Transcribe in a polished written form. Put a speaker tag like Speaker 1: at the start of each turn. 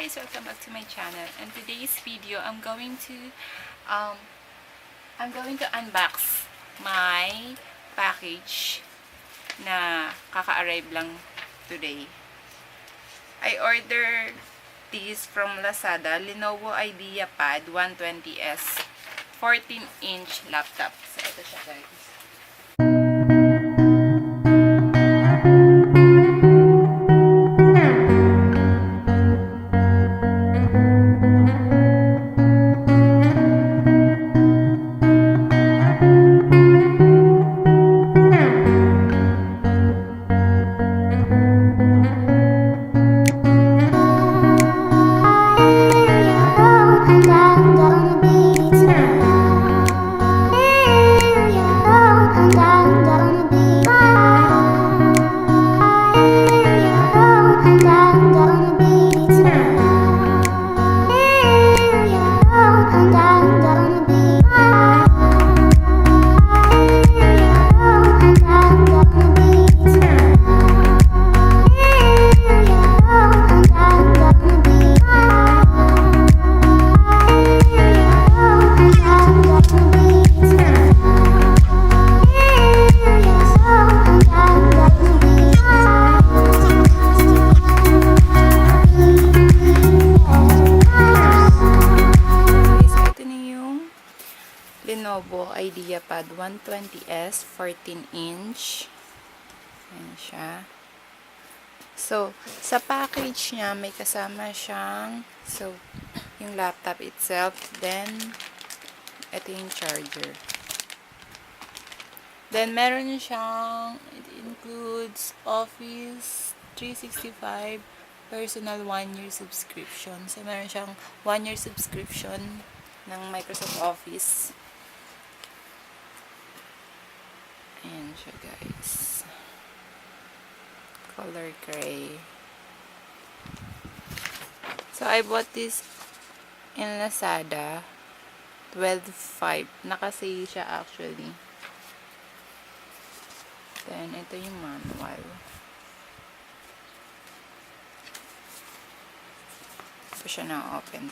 Speaker 1: guys, welcome back to my channel. And today's video, I'm going to unbox my package na kaka-arrive lang today. I ordered this from Lazada, Lenovo Ideapad 120S 14-inch laptop. So ito siya, guys. Lenovo Ideapad 120S 14-inch. Ayan siya. So, sa package niya, may kasama siyang yung laptop itself. Then, ito yung charger. Then, meron siyang, it includes Office 365 personal 1-year subscription. So, meron siyang 1-year subscription ng Microsoft Office. Ayan siya, guys. Color gray. So, I bought this in Lazada. 12.5. Naka-sale siya actually. Then, ito yung manual. Ito siya na-open.